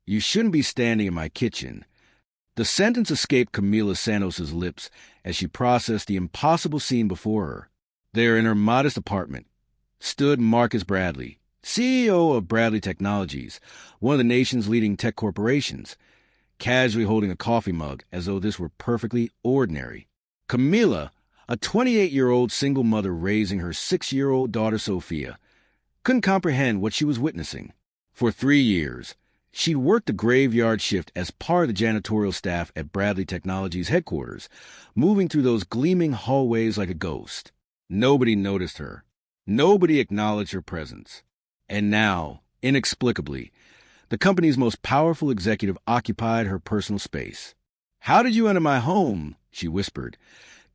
You shouldn't be standing in my kitchen. The sentence escaped Camila Santos's lips as she processed the impossible scene before her. There, in her modest apartment, stood Marcus Bradley, CEO of Bradley Technologies, one of the nation's leading tech corporations, casually holding a coffee mug as though this were perfectly ordinary. Camila, a 28-year-old single mother raising her 6-year-old daughter Sophia, couldn't comprehend what she was witnessing. For 3 years, she'd worked a graveyard shift as part of the janitorial staff at Bradley Technologies headquarters, moving through those gleaming hallways like a ghost. Nobody noticed her. Nobody acknowledged her presence. And now, inexplicably, the company's most powerful executive occupied her personal space. "How did you enter my home?" she whispered,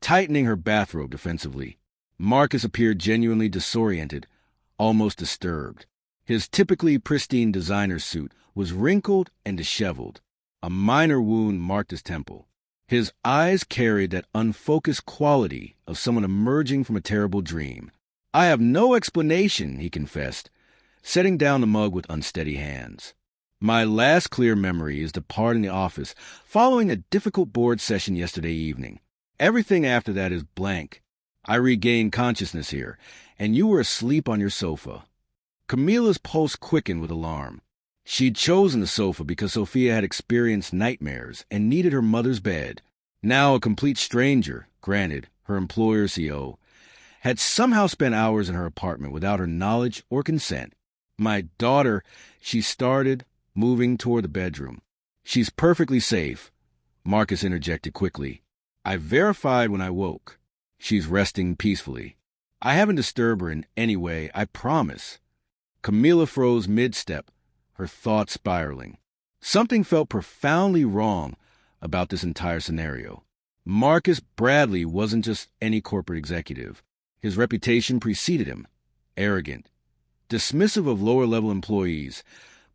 tightening her bathrobe defensively. Marcus appeared genuinely disoriented, almost disturbed. His typically pristine designer suit was wrinkled and disheveled. A minor wound marked his temple. His eyes carried that unfocused quality of someone emerging from a terrible dream. "I have no explanation," he confessed, setting down the mug with unsteady hands. "My last clear memory is departing the office following a difficult board session yesterday evening. Everything after that is blank. I regained consciousness here, and you were asleep on your sofa." Camila's pulse quickened with alarm. She'd chosen the sofa because Sophia had experienced nightmares and needed her mother's bed. Now a complete stranger, granted, her employer's CEO, had somehow spent hours in her apartment without her knowledge or consent. "My daughter," she started, moving toward the bedroom. "She's perfectly safe," Marcus interjected quickly. "I verified when I woke. She's resting peacefully. I haven't disturbed her in any way, I promise." Camila froze mid-step, her thoughts spiraling. Something felt profoundly wrong about this entire scenario. Marcus Bradley wasn't just any corporate executive. His reputation preceded him. Arrogant, dismissive of lower-level employees,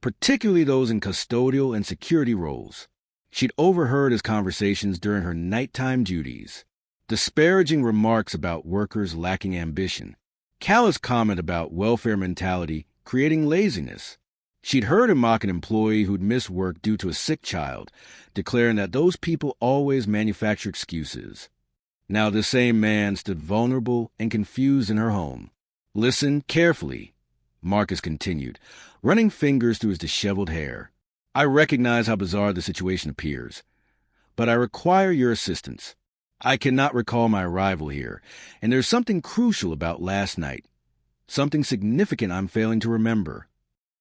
particularly those in custodial and security roles. She'd overheard his conversations during her nighttime duties. Disparaging remarks about workers lacking ambition. Callous comment about welfare mentality creating laziness. She'd heard him mock an employee who'd missed work due to a sick child, declaring that those people always manufacture excuses. Now the same man stood vulnerable and confused in her home. "Listen carefully," Marcus continued, running fingers through his disheveled hair. "I recognize how bizarre the situation appears, but I require your assistance. I cannot recall my arrival here, and there's something crucial about last night. Something significant I'm failing to remember."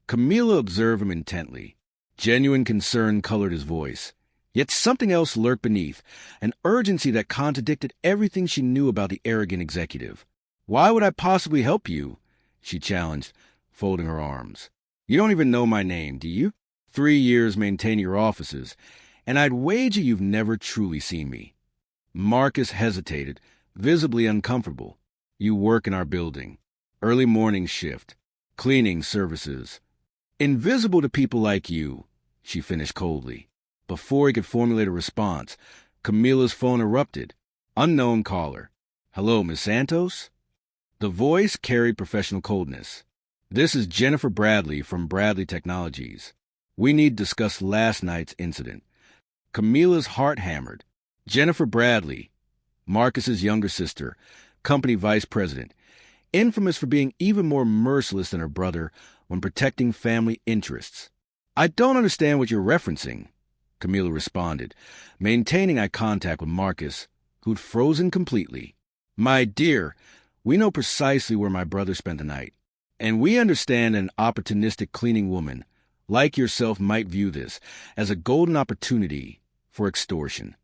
Camila observed him intently. Genuine concern colored his voice. Yet something else lurked beneath, an urgency that contradicted everything she knew about the arrogant executive. "Why would I possibly help you?" she challenged, folding her arms. "You don't even know my name, do you? 3 years maintaining your offices, and I'd wager you've never truly seen me." Marcus hesitated, visibly uncomfortable. "You work in our building. Early morning shift. Cleaning services. Invisible to people like you," she finished coldly. Before he could formulate a response, Camila's phone erupted. Unknown caller. "Hello, Miss Santos?" The voice carried professional coldness. "This is Jennifer Bradley from Bradley Technologies. We need to discuss last night's incident." Camila's heart hammered. Jennifer Bradley, Marcus's younger sister, company vice president, infamous for being even more merciless than her brother when protecting family interests. "I don't understand what you're referencing," Camila responded, maintaining eye contact with Marcus, who'd frozen completely. "My dear, we know precisely where my brother spent the night, and we understand an opportunistic cleaning woman like yourself might view this as a golden opportunity for extortion."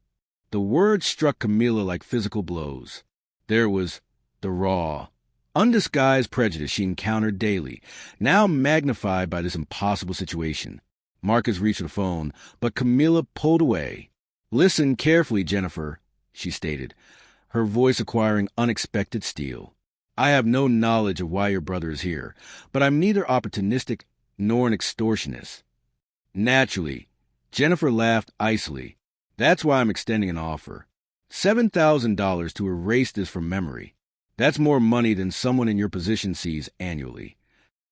The words struck Camila like physical blows. There was the raw, undisguised prejudice she encountered daily, now magnified by this impossible situation. Marcus reached for the phone, but Camila pulled away. "Listen carefully, Jennifer," she stated, her voice acquiring unexpected steel. "I have no knowledge of why your brother is here, but I'm neither opportunistic nor an extortionist." Naturally, Jennifer laughed icily. "That's why I'm extending an offer. $7,000 to erase this from memory. That's more money than someone in your position sees annually."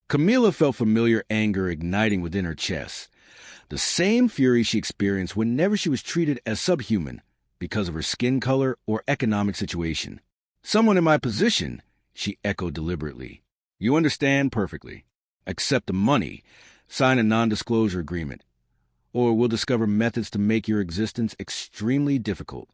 Camila felt familiar anger igniting within her chest. the same fury she experienced whenever she was treated as subhuman because of her skin color or economic situation. Someone in my position, she echoed deliberately. You understand perfectly. Accept the money, sign a non-disclosure agreement, or we'll discover methods to make your existence extremely difficult.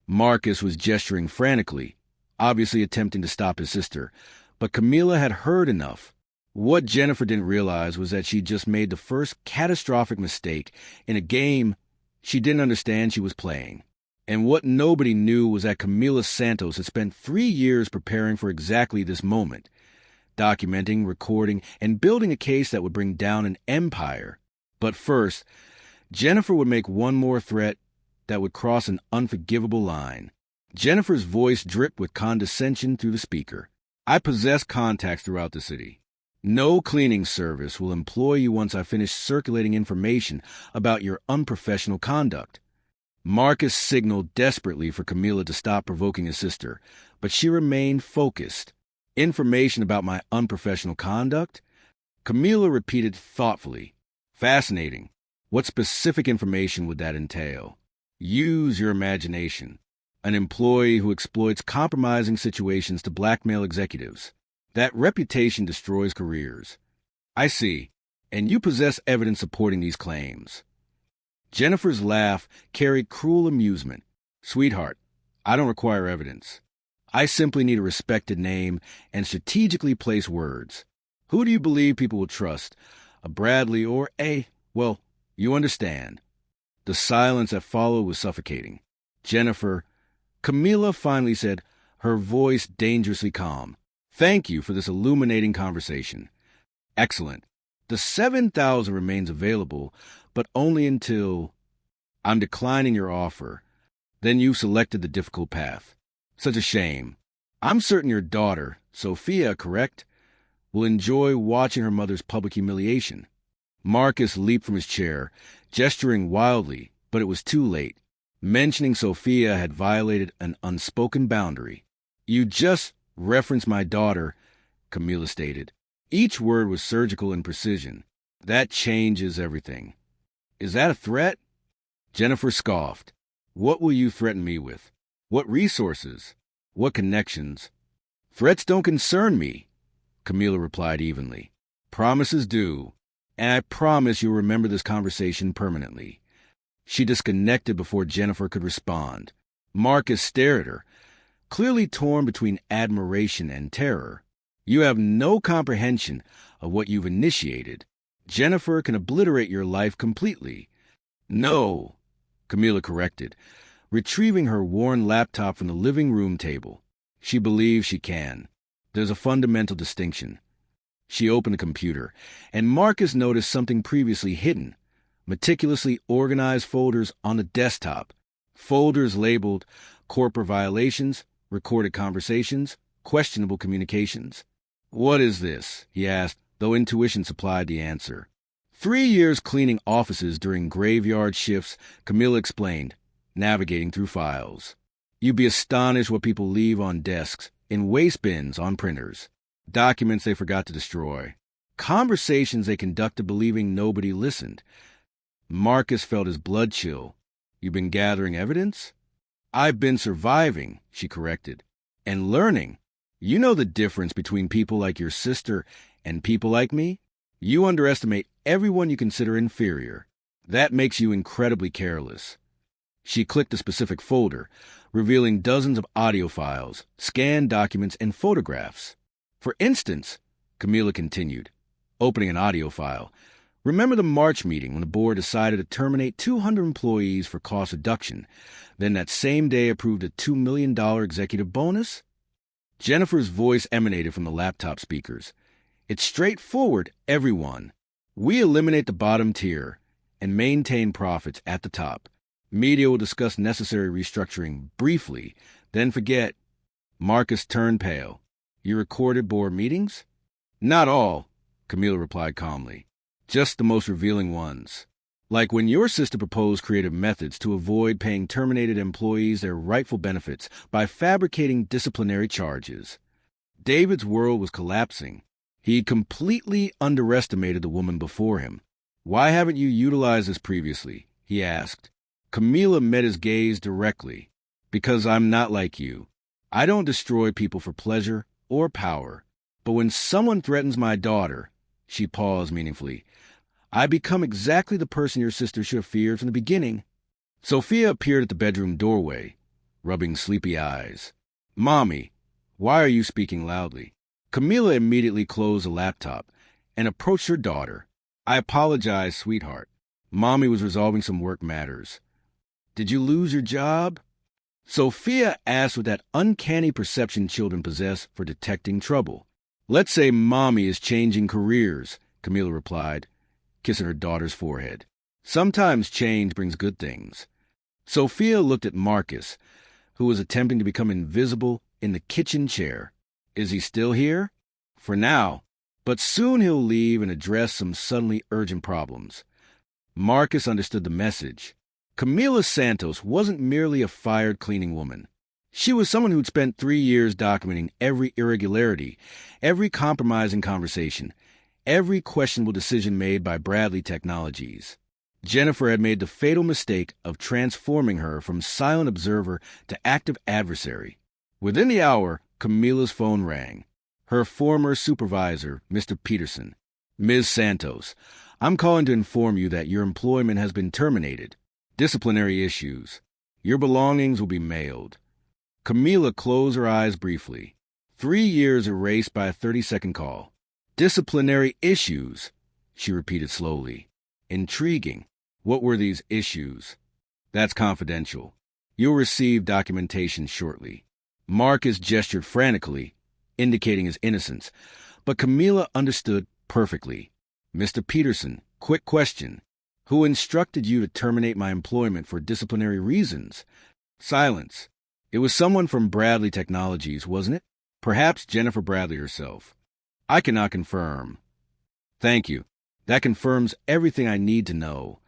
Marcus was gesturing frantically, obviously attempting to stop his sister, but Camila had heard enough. What Jennifer didn't realize was that she just made the first catastrophic mistake in a game she didn't understand she was playing. And what nobody knew was that Camila Santos had spent 3 years preparing for exactly this moment, documenting, recording, and building a case that would bring down an empire. But first, Jennifer would make one more threat that would cross an unforgivable line. Jennifer's voice dripped with condescension through the speaker. I possess contacts throughout the city. No cleaning service will employ you once I finish circulating information about your unprofessional conduct. Marcus signaled desperately for Camila to stop provoking his sister, but she remained focused. Information about my unprofessional conduct? Camila repeated thoughtfully. Fascinating. What specific information would that entail? Use your imagination. An employee who exploits compromising situations to blackmail executives. That reputation destroys careers. I see. And you possess evidence supporting these claims. Jennifer's laugh carried cruel amusement. Sweetheart, I don't require evidence. I simply need a respected name and strategically placed words. Who do you believe people will trust? A Bradley or a... Well, you understand. The silence that followed was suffocating. Jennifer... Camila finally said, her voice dangerously calm. Thank you for this illuminating conversation. Excellent. The 7,000 remains available, but only until... I'm declining your offer. Then you selected the difficult path. Such a shame. I'm certain your daughter, Sophia, correct, will enjoy watching her mother's public humiliation. Marcus leaped from his chair, gesturing wildly, but it was too late. Mentioning Sophia had violated an unspoken boundary. You just referenced my daughter, Camila stated. Each word was surgical in precision. That changes everything. Is that a threat? Jennifer scoffed. What will you threaten me with? What resources? What connections? Threats don't concern me, Camila replied evenly. Promises do. And I promise you'll remember this conversation permanently. She disconnected before Jennifer could respond. Marcus stared at her, clearly torn between admiration and terror. You have no comprehension of what you've initiated. Jennifer can obliterate your life completely. No, Camila corrected, retrieving her worn laptop from the living room table. She believes she can. There's a fundamental distinction. She opened the computer, and Marcus noticed something previously hidden. Meticulously organized folders on the desktop. Folders labeled corporate violations, recorded conversations, questionable communications. What is this? He asked, though intuition supplied the answer. 3 years cleaning offices during graveyard shifts, Camila explained, navigating through files. You'd be astonished what people leave on desks, in waste bins on printers. Documents they forgot to destroy. Conversations they conducted believing nobody listened. Marcus felt his blood chill. You've been gathering evidence? I've been surviving, she corrected. And learning. You know the difference between people like your sister and people like me? You underestimate everyone you consider inferior. That makes you incredibly careless. She clicked a specific folder, revealing dozens of audio files, scanned documents, and photographs. For instance, Camila continued, opening an audio file, remember the March meeting when the board decided to terminate 200 employees for cost reduction, then that same day approved a $2 million executive bonus? Jennifer's voice emanated from the laptop speakers. It's straightforward, everyone. We eliminate the bottom tier and maintain profits at the top. Media will discuss necessary restructuring briefly, then forget. Marcus turned pale. You recorded board meetings? Not all, Camila replied calmly. Just the most revealing ones. Like when your sister proposed creative methods to avoid paying terminated employees their rightful benefits by fabricating disciplinary charges. David's world was collapsing. He completely underestimated the woman before him. Why haven't you utilized this previously? He asked. Camila met his gaze directly. Because I'm not like you. I don't destroy people for pleasure or power. But when someone threatens my daughter, she paused meaningfully, I become exactly the person your sister should have feared from the beginning. Sophia appeared at the bedroom doorway, rubbing sleepy eyes. Mommy, why are you speaking loudly? Camila immediately closed the laptop and approached her daughter. I apologize, sweetheart. Mommy was resolving some work matters. Did you lose your job? Sophia asked with that uncanny perception children possess for detecting trouble. Let's say Mommy is changing careers, Camila replied, kissing her daughter's forehead. Sometimes change brings good things. Sophia looked at Marcus, who was attempting to become invisible in the kitchen chair. Is he still here? For now, but soon he'll leave and address some suddenly urgent problems. Marcus understood the message. Camila Santos wasn't merely a fired cleaning woman. She was someone who'd spent 3 years documenting every irregularity, every compromising conversation, every questionable decision made by Bradley Technologies. Jennifer had made the fatal mistake of transforming her from silent observer to active adversary. Within the hour, Camila's phone rang. Her former supervisor, Mr. Peterson. Ms. Santos, I'm calling to inform you that your employment has been terminated. Disciplinary issues. Your belongings will be mailed. Camila closed her eyes briefly. 3 years erased by a 30-second call. Disciplinary issues, she repeated slowly. Intriguing. What were these issues? That's confidential. You'll receive documentation shortly. Marcus gestured frantically, indicating his innocence, but Camila understood perfectly. Mr. Peterson, quick question. Who instructed you to terminate my employment for disciplinary reasons? Silence. It was someone from Bradley Technologies, wasn't it? Perhaps Jennifer Bradley herself. I cannot confirm. Thank you. That confirms everything I need to know.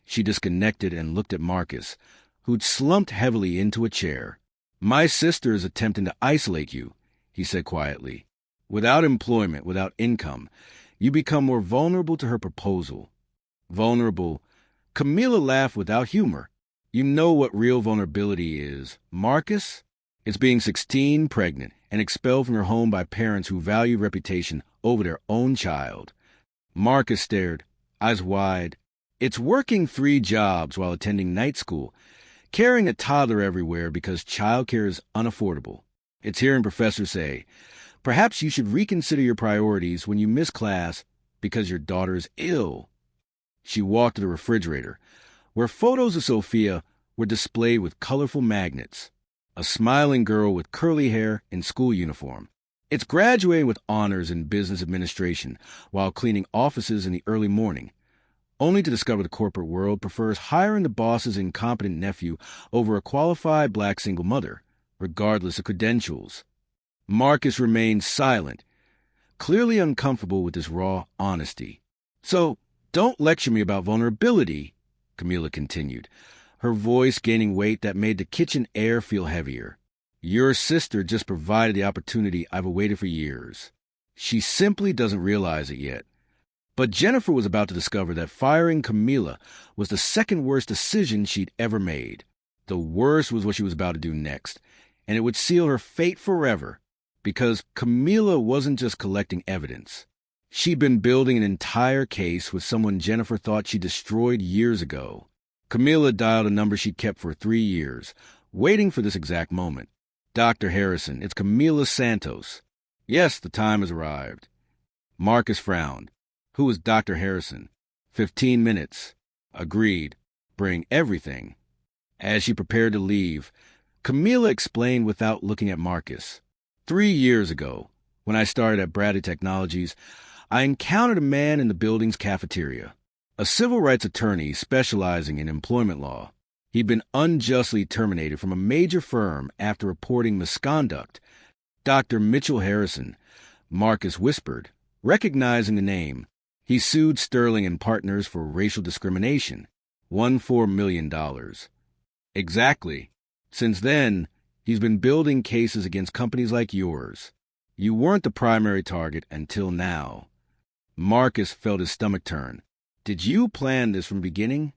She disconnected and looked at Marcus, who'd slumped heavily into a chair. My sister is attempting to isolate you, he said quietly. Without employment, without income, you become more vulnerable to her proposal. Vulnerable? Camila laughed without humor. You know what real vulnerability is, Marcus? It's being 16, pregnant, and expelled from your home by parents who value reputation over their own child. Marcus stared, eyes wide. It's working 3 jobs while attending night school, carrying a toddler everywhere because childcare is unaffordable. It's hearing professors say, perhaps you should reconsider your priorities when you miss class because your daughter is ill. She walked to the refrigerator, where photos of Sophia were displayed with colorful magnets. A smiling girl with curly hair in school uniform. It's graduating with honors in business administration while cleaning offices in the early morning, only to discover the corporate world prefers hiring the boss's incompetent nephew over a qualified black single mother, regardless of credentials. Marcus remained silent, clearly uncomfortable with this raw honesty. So, don't lecture me about vulnerability, Camila continued, her voice gaining weight that made the kitchen air feel heavier. Your sister just provided the opportunity I've awaited for years. She simply doesn't realize it yet. But Jennifer was about to discover that firing Camila was the second worst decision she'd ever made. The worst was what she was about to do next, and it would seal her fate forever, because Camila wasn't just collecting evidence. She'd been building an entire case with someone Jennifer thought she destroyed years ago. Camila dialed a number she'd kept for 3 years, waiting for this exact moment. Dr. Harrison, it's Camila Santos. Yes, the time has arrived. Marcus frowned. Who is Dr. Harrison? 15 minutes. Agreed. Bring everything. As she prepared to leave, Camila explained without looking at Marcus. 3 years ago, when I started at Bradley Technologies, I encountered a man in the building's cafeteria, a civil rights attorney specializing in employment law. He'd been unjustly terminated from a major firm after reporting misconduct. Dr. Mitchell Harrison, Marcus whispered, recognizing the name. He sued Sterling and Partners for racial discrimination, won $4 million. Exactly. Since then, he's been building cases against companies like yours. You weren't the primary target until now. Marcus felt his stomach turn. Did you plan this from the beginning?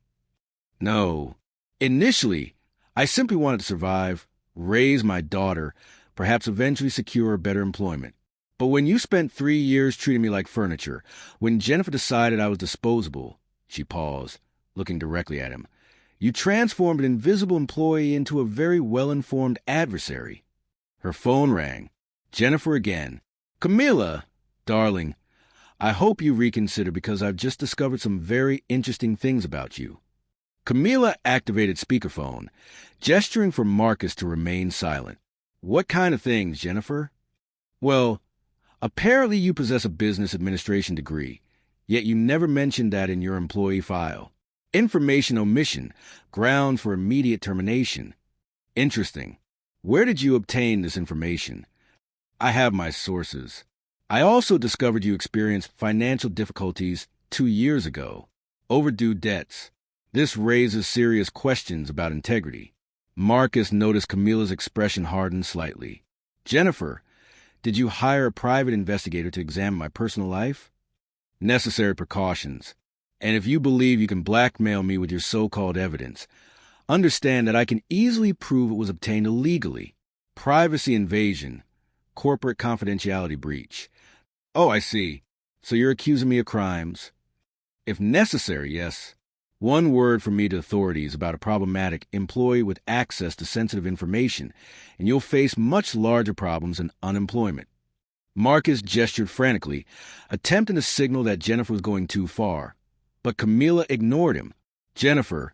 No. Initially, I simply wanted to survive, raise my daughter, perhaps eventually secure better employment. But when you spent 3 years treating me like furniture, when Jennifer decided I was disposable, she paused, looking directly at him, you transformed an invisible employee into a very well-informed adversary. Her phone rang. Jennifer again. Camila, darling, I hope you reconsider because I've just discovered some very interesting things about you. Camila activated speakerphone, gesturing for Marcus to remain silent. What kind of things, Jennifer? Well, apparently you possess a business administration degree, yet you never mentioned that in your employee file. Information omission, ground for immediate termination. Interesting. Where did you obtain this information? I have my sources. I also discovered you experienced financial difficulties 2 years ago. Overdue debts. This raises serious questions about integrity. Marcus noticed Camila's expression harden slightly. Jennifer, did you hire a private investigator to examine my personal life? Necessary precautions. And if you believe you can blackmail me with your so-called evidence, understand that I can easily prove it was obtained illegally. Privacy invasion. Corporate confidentiality breach. Oh, I see. So you're accusing me of crimes? If necessary, yes. One word from me to authorities about a problematic employee with access to sensitive information, and you'll face much larger problems than unemployment. Marcus gestured frantically, attempting to signal that Jennifer was going too far. But Camila ignored him. Jennifer,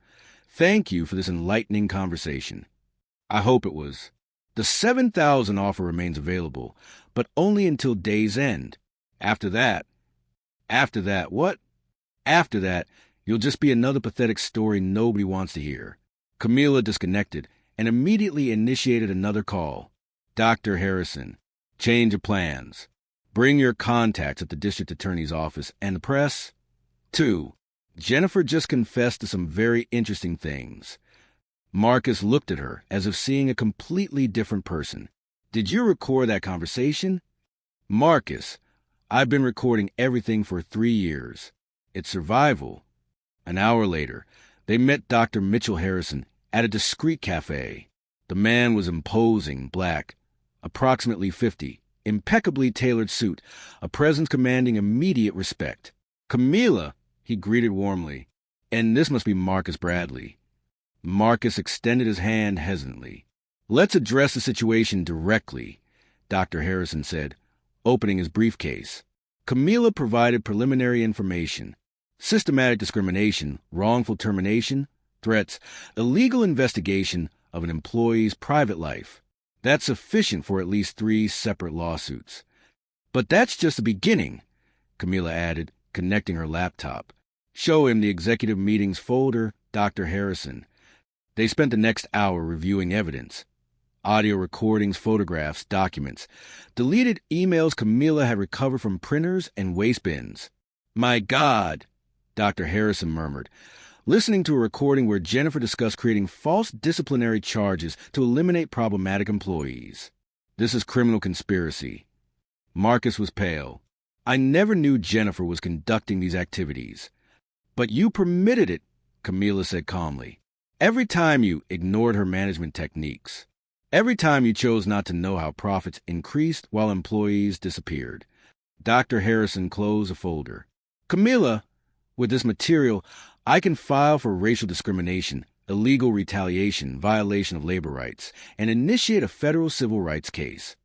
thank you for this enlightening conversation. I hope it was. The $7,000 offer remains available, but only until day's end. After that, what? After that, you'll just be another pathetic story nobody wants to hear. Camila disconnected and immediately initiated another call. Dr. Harrison, change of plans. Bring your contacts at the district attorney's office and the press. 2. Jennifer just confessed to some very interesting things. Marcus looked at her as if seeing a completely different person. Did you record that conversation? Marcus, I've been recording everything for 3 years. It's survival. An hour later, they met Dr. Mitchell Harrison at a discreet cafe. The man was imposing, black, approximately 50, impeccably tailored suit, a presence commanding immediate respect. Camila, he greeted warmly, and this must be Marcus Bradley. Marcus extended his hand hesitantly. Let's address the situation directly, Dr. Harrison said, opening his briefcase. Camila provided preliminary information. Systematic discrimination, wrongful termination, threats, illegal investigation of an employee's private life. That's sufficient for at least 3 separate lawsuits. But that's just the beginning, Camila added, connecting her laptop. Show him the executive meetings folder, Dr. Harrison. They spent the next hour reviewing evidence. Audio recordings, photographs, documents. Deleted emails Camila had recovered from printers and waste bins. My God, Dr. Harrison murmured, listening to a recording where Jennifer discussed creating false disciplinary charges to eliminate problematic employees. This is criminal conspiracy. Marcus was pale. I never knew Jennifer was conducting these activities. But you permitted it, Camila said calmly. Every time you ignored her management techniques. Every time you chose not to know how profits increased while employees disappeared. Dr. Harrison closed a folder. Camila, with this material, I can file for racial discrimination, illegal retaliation, violation of labor rights, and initiate a federal civil rights case.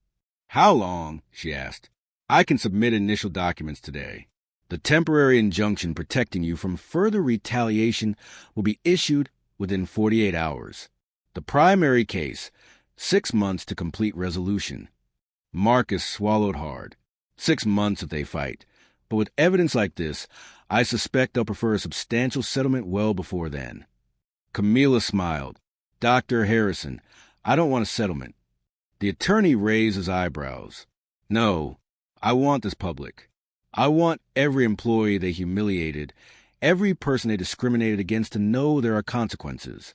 How long? She asked. I can submit initial documents today. The temporary injunction protecting you from further retaliation will be issued within 48 hours. The primary case, 6 months to complete resolution. Marcus swallowed hard. 6 months if they fight. But with evidence like this, I suspect they'll prefer a substantial settlement well before then. Camila smiled. Dr. Harrison, I don't want a settlement. The attorney raised his eyebrows. No, I want this public. I want every employee they humiliated, every person they discriminated against to know there are consequences.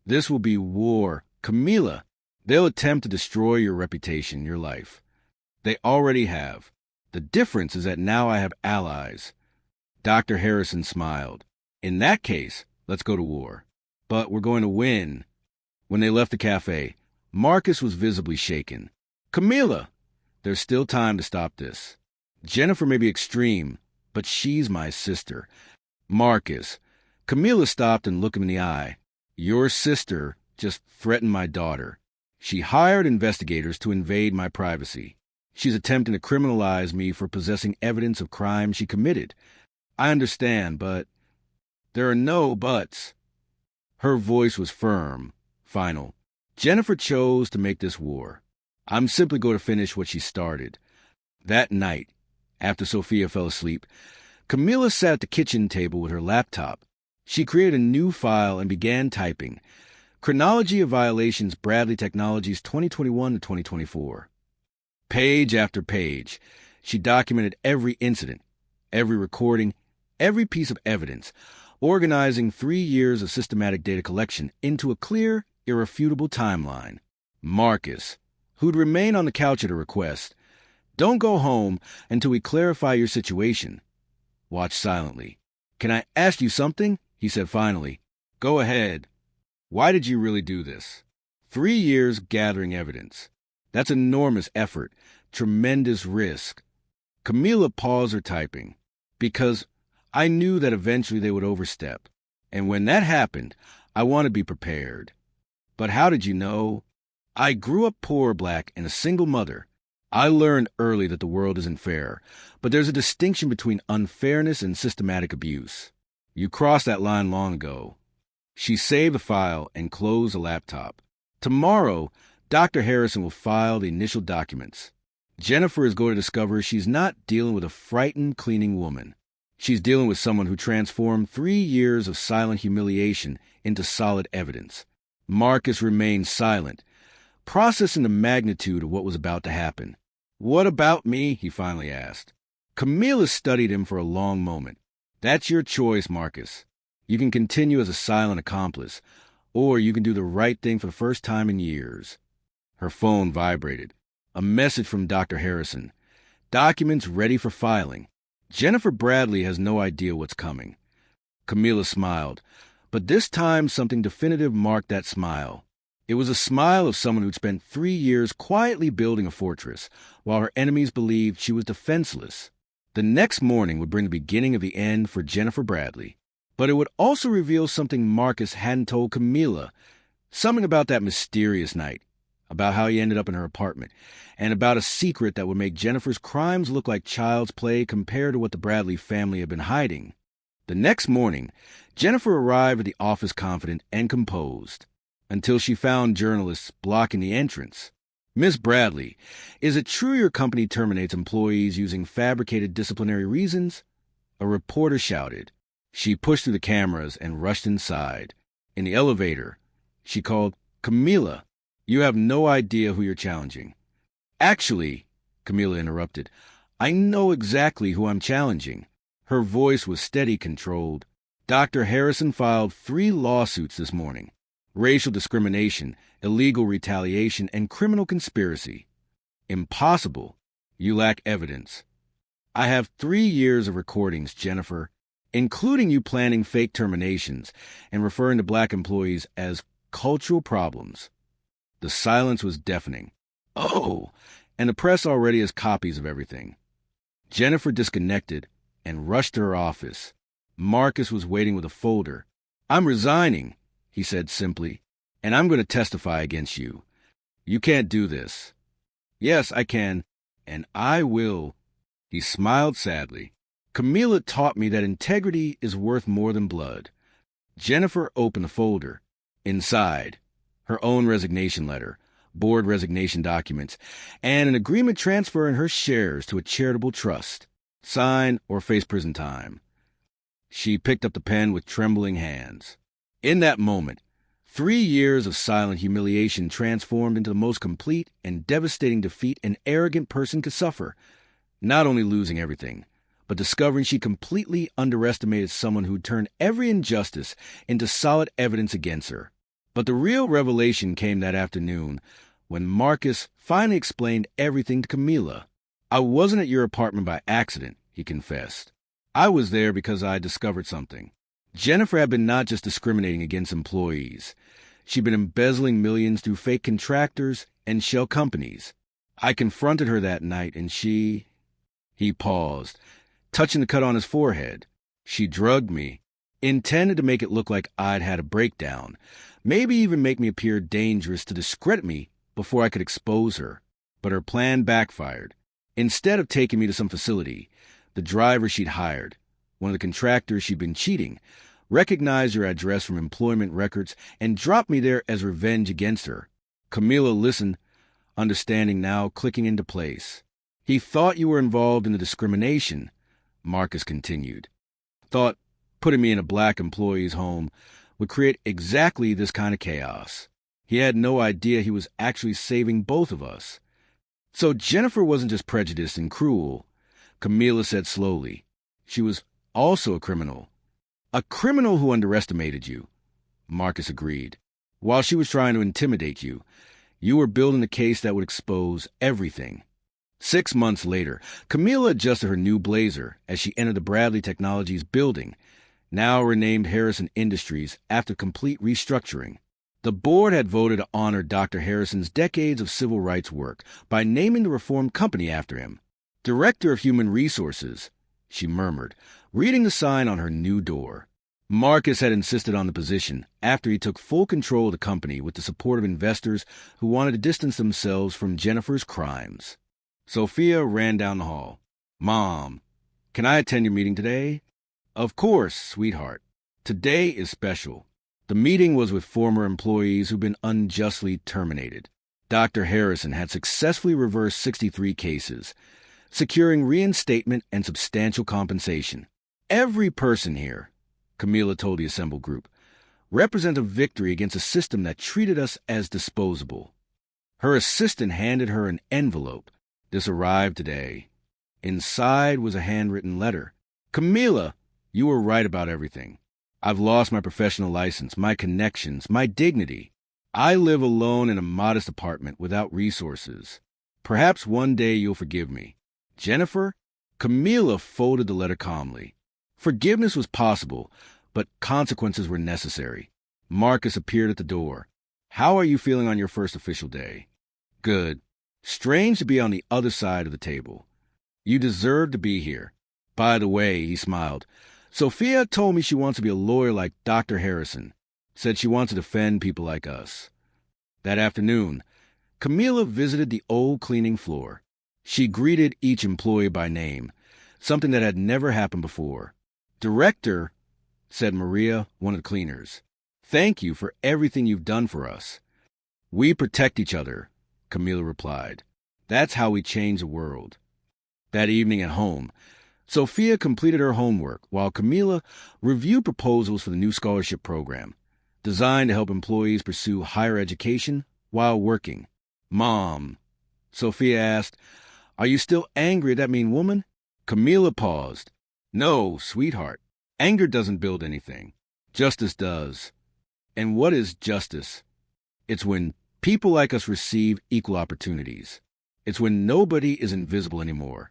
This will be war. Camila, they'll attempt to destroy your reputation, your life. They already have. The difference is that now I have allies. Dr. Harrison smiled. In that case, let's go to war. But we're going to win. When they left the cafe, Marcus was visibly shaken. Camila! There's still time to stop this. Jennifer may be extreme, but she's my sister. Marcus. Camila stopped and looked him in the eye. Your sister just threatened my daughter. She hired investigators to invade my privacy. She's attempting to criminalize me for possessing evidence of crimes she committed. I understand, but there are no buts. Her voice was firm, final. Jennifer chose to make this war. I'm simply going to finish what she started. That night, after Sophia fell asleep, Camila sat at the kitchen table with her laptop. She created a new file and began typing. Chronology of Violations Bradley Technologies 2021 to 2024. Page after page, she documented every incident, every recording, every piece of evidence, organizing 3 years of systematic data collection into a clear, irrefutable timeline. Marcus, who'd remain on the couch at her request, don't go home until we clarify your situation. Watched silently. Can I ask you something? He said finally. Go ahead. Why did you really do this? 3 years gathering evidence. That's enormous effort, tremendous risk. Camila paused her typing. Because I knew that eventually they would overstep. And when that happened, I wanted to be prepared. But how did you know? I grew up poor, black, and a single mother. I learned early that the world isn't fair, but there's a distinction between unfairness and systematic abuse. You crossed that line long ago. She saved the file and closed the laptop. Tomorrow, Dr. Harrison will file the initial documents. Jennifer is going to discover she's not dealing with a frightened cleaning woman. She's dealing with someone who transformed 3 years of silent humiliation into solid evidence. Marcus remained silent, processing the magnitude of what was about to happen. What about me? He finally asked. Camila studied him for a long moment. That's your choice, Marcus. You can continue as a silent accomplice, or you can do the right thing for the first time in years. Her phone vibrated. A message from Dr. Harrison. Documents ready for filing. Jennifer Bradley has no idea what's coming. Camila smiled, but this time something definitive marked that smile. It was a smile of someone who'd spent 3 years quietly building a fortress, while her enemies believed she was defenseless. The next morning would bring the beginning of the end for Jennifer Bradley. But it would also reveal something Marcus hadn't told Camila, something about that mysterious night, about how he ended up in her apartment, and about a secret that would make Jennifer's crimes look like child's play compared to what the Bradley family had been hiding. The next morning, Jennifer arrived at the office confident and composed, until she found journalists blocking the entrance. Miss Bradley, is it true your company terminates employees using fabricated disciplinary reasons? A reporter shouted. She pushed through the cameras and rushed inside. In the elevator, she called, Camila, you have no idea who you're challenging. Actually, Camila interrupted, I know exactly who I'm challenging. Her voice was steady, controlled. Dr. Harrison filed 3 lawsuits this morning. Racial discrimination, illegal retaliation, and criminal conspiracy. Impossible. You lack evidence. I have 3 years of recordings, Jennifer, including you planning fake terminations and referring to black employees as cultural problems. The silence was deafening. Oh, and the press already has copies of everything. Jennifer disconnected and rushed to her office. Marcus was waiting with a folder. I'm resigning, he said simply, and I'm going to testify against you. You can't do this. Yes, I can, and I will. He smiled sadly. Camila taught me that integrity is worth more than blood. Jennifer opened the folder. Inside, her own resignation letter, board resignation documents, and an agreement transferring her shares to a charitable trust. Sign or face prison time. She picked up the pen with trembling hands. In that moment, 3 years of silent humiliation transformed into the most complete and devastating defeat an arrogant person could suffer. Not only losing everything, but discovering she completely underestimated someone who'd turned every injustice into solid evidence against her. But the real revelation came that afternoon when Marcus finally explained everything to Camila. I wasn't at your apartment by accident, he confessed. I was there because I discovered something. Jennifer had been not just discriminating against employees. She'd been embezzling millions through fake contractors and shell companies. I confronted her that night, and she... He paused, touching the cut on his forehead. She drugged me, intended to make it look like I'd had a breakdown, maybe even make me appear dangerous to discredit me before I could expose her. But her plan backfired. Instead of taking me to some facility, the driver she'd hired, one of the contractors she'd been cheating, recognized her address from employment records and dropped me there as revenge against her. Camila listened, understanding now clicking into place. He thought you were involved in the discrimination, Marcus continued. Thought putting me in a black employee's home would create exactly this kind of chaos. He had no idea he was actually saving both of us. So Jennifer wasn't just prejudiced and cruel, Camila said slowly. She was also a criminal. A criminal who underestimated you, Marcus agreed. While she was trying to intimidate you, you were building a case that would expose everything. 6 months later, Camila adjusted her new blazer as she entered the Bradley Technologies building, now renamed Harrison Industries after complete restructuring. The board had voted to honor Dr. Harrison's decades of civil rights work by naming the reformed company after him. Director of Human Resources, she murmured, reading the sign on her new door. Marcus had insisted on the position after he took full control of the company with the support of investors who wanted to distance themselves from Jennifer's crimes. Sophia ran down the hall. Mom, can I attend your meeting today? Of course, sweetheart. Today is special. The meeting was with former employees who'd been unjustly terminated. Dr. Harrison had successfully reversed 63 cases, securing reinstatement and substantial compensation. Every person here, Camila told the assembled group, represents a victory against a system that treated us as disposable. Her assistant handed her an envelope. This arrived today. Inside was a handwritten letter. Camila, you were right about everything. I've lost my professional license, my connections, my dignity. I live alone in a modest apartment without resources. Perhaps one day you'll forgive me. Jennifer? Camila folded the letter calmly. Forgiveness was possible, but consequences were necessary. Marcus appeared at the door. How are you feeling on your first official day? Good. Strange to be on the other side of the table. You deserve to be here. By the way, he smiled, Sophia told me she wants to be a lawyer like Dr. Harrison. Said she wants to defend people like us. That afternoon, Camila visited the old cleaning floor. She greeted each employee by name, something that had never happened before. Director, said Maria, one of the cleaners, thank you for everything you've done for us. We protect each other, Camila replied. That's how we change the world. That evening at home, Sophia completed her homework while Camila reviewed proposals for the new scholarship program, designed to help employees pursue higher education while working. Mom, Sophia asked, are you still angry at that mean woman? Camila paused. No, sweetheart. Anger doesn't build anything. Justice does. And what is justice? It's when people like us receive equal opportunities. It's when nobody is invisible anymore.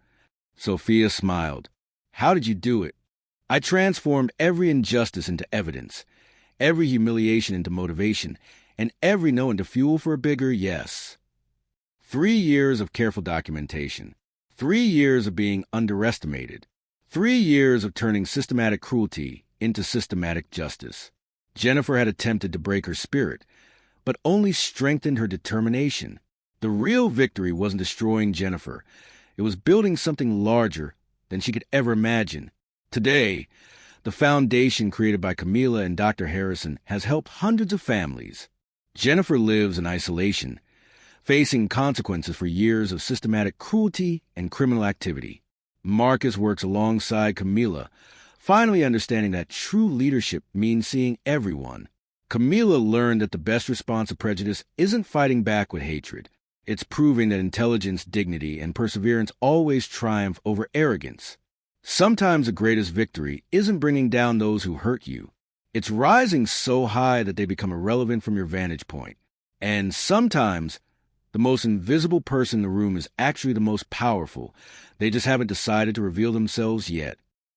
Sophia smiled. How did you do it? I transformed every injustice into evidence, every humiliation into motivation, and every no into fuel for a bigger yes. 3 years of careful documentation. 3 years of being underestimated. 3 years of turning systematic cruelty into systematic justice. Jennifer had attempted to break her spirit, but only strengthened her determination. The real victory wasn't destroying Jennifer. It was building something larger than she could ever imagine. Today, the foundation created by Camila and Dr. Harrison has helped hundreds of families. Jennifer lives in isolation, facing consequences for years of systematic cruelty and criminal activity. Marcus works alongside Camila, finally understanding that true leadership means seeing everyone. Camila learned that the best response to prejudice isn't fighting back with hatred. It's proving that intelligence, dignity, and perseverance always triumph over arrogance. Sometimes the greatest victory isn't bringing down those who hurt you. It's rising so high that they become irrelevant from your vantage point. And sometimes the most invisible person in the room is actually the most powerful. They just haven't decided to reveal themselves yet.